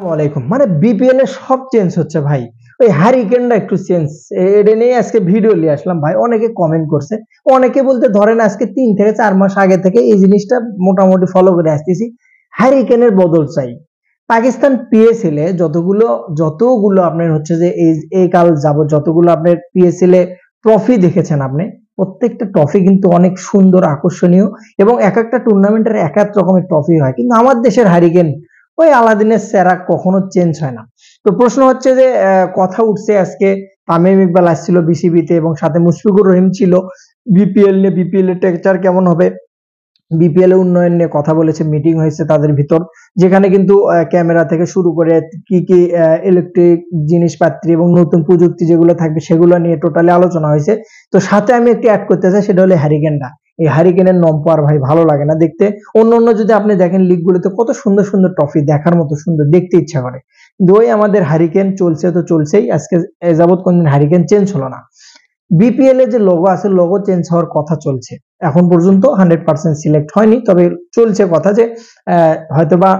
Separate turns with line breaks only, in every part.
ওয়ালাইকুম। মানে বিপিএল এর সব চেঞ্জ হচ্ছে ভাই। ওই হ্যারিকেনটা একটু চেঞ্জ, এটা নিয়ে আজকে ভিডিও নিয়ে আসলাম ভাই। অনেকে কমেন্ট করছে, অনেকে বলতে ধরেন আজকে ৩ থেকে ৪ মাস আগে থেকে এই জিনিসটা মোটামুটি ফলো করে আসতেছি। হ্যারিকেনের বদল চাই। পাকিস্তান পিএসএল এ যতগুলো আপনার হচ্ছে যে এই কাল যাবত যতগুলো আপনার পিএসএল এ ট্রফি দেখেছেন আপনি, প্রত্যেকটা ট্রফি কিন্তু অনেক সুন্দর আকর্ষণীয় এবং এক একটা টুর্নামেন্টের এক এক রকমের ট্রফি হয়, কিন্তু আমার দেশের হ্যারিকেন ওই আলাদিনের সেরা কখনো চেঞ্জ হয় না। তো প্রশ্ন হচ্ছে যে কথা উঠছে আজকে তামিম ইকবাল আসছিল বিসিবিতে এবং সাথে মুশফিকুর রহিম ছিল। বিপিএল এর টেক্সচার কেমন হবে, বিপিএল এর উন্নয়ন নিয়ে কথা বলেছে, মিটিং হয়েছে তাদের ভিতর, যেখানে কিন্তু ক্যামেরা থেকে শুরু করে কি কি ইলেকট্রিক জিনিসপাতি এবং নতুন প্রযুক্তি যেগুলো থাকবে সেগুলো নিয়ে টোটালি আলোচনা হয়েছে। তো সাথে আমি একটি অ্যাড করতে চাই, সেটা হলো হ্যারিকেনটা। এই হ্যারিকেনের নম্বর ভাই ভালো লাগে না দেখতে। অন্য যদি আপনি দেখেন লিগগুলোতে কত সুন্দর সুন্দর ট্রফি, দেখার মতো সুন্দর, দেখতে ইচ্ছা করে। কিন্তু ওই আমাদের হ্যারিকেন চলছে তো চলছেই, আজকে এ যাবৎ কোনদিন হ্যারিকেন চেঞ্জ হলো না। বিপিএল এর যে লোগো আছে, লোগো চেঞ্জ হওয়ার কথা চলছে, এখন পর্যন্ত 100% সিলেক্ট হয়নি, তবে চলছে কথা যে হয়তোবা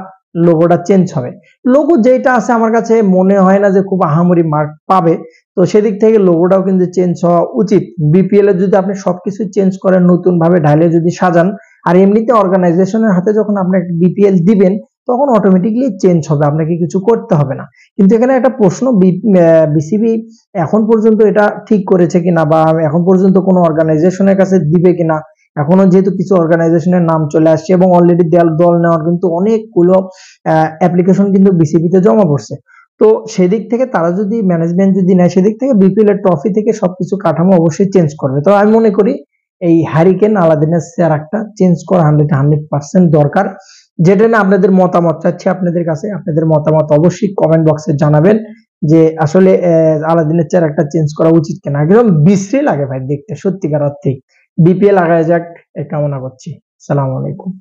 লোগোটা চেঞ্জ হবে। লোগো যেটা আছে আমার কাছে মনে হয় না যে খুব আহামরি মার্ক পাবে। তো সেদিক থেকে লোগোটাও কিন্তু চেঞ্জ হওয়া উচিত। বিপিএল এর যদি আপনি সবকিছু চেঞ্জ করেন, নতুন ভাবে ঢালে যদি সাজান, আর এমনিতে অর্গানাইজেশনের হাতে যখন আপনি একটা বিপিএল দিবেন, তখন অটোমেটিকলি চেঞ্জ হবে, আপনাকে কিছু করতে হবে না। কিন্তু এখানে একটা প্রশ্ন, বিসিবি এখন পর্যন্ত এটা ঠিক করেছে কিনা, বা এখন পর্যন্ত কোনো অর্গানাইজেশনের কাছে দিবে কিনা। এখনো যেহেতু কিছু অর্গানাইজেশনের নাম চলে আসছে এবং অলরেডি দল নেওয়ার কিন্তু অনেকগুলো অ্যাপ্লিকেশন কিন্তু বিসিবিতে জমা পড়ছে। তো সেদিক থেকে তারা যদি ম্যানেজমেন্ট যদি নেয়, সেদিক থেকে বিপিএল এর ট্রফি থেকে সবকিছু কাঠামো অবশ্যই চেঞ্জ করবে। তো আমি মনে করি এই হ্যারিকেন আলাদিনের চেয়ারটা চেঞ্জ করা 100% দরকার। যেটা না আপনাদের মতামত চাচ্ছি আপনাদের কাছে, আপনাদের মতামত অবশ্যই কমেন্ট বক্সে জানাবেন যে আসলে আলাদিনের চেহারাটা চেঞ্জ করা উচিত কিনা। একদম বিশ্রী লাগে ভাই দেখতে, সত্যিকার অর্থে। বিপিএল আগায় যাক, এই কামনা করছি। সালাম আলাইকুম।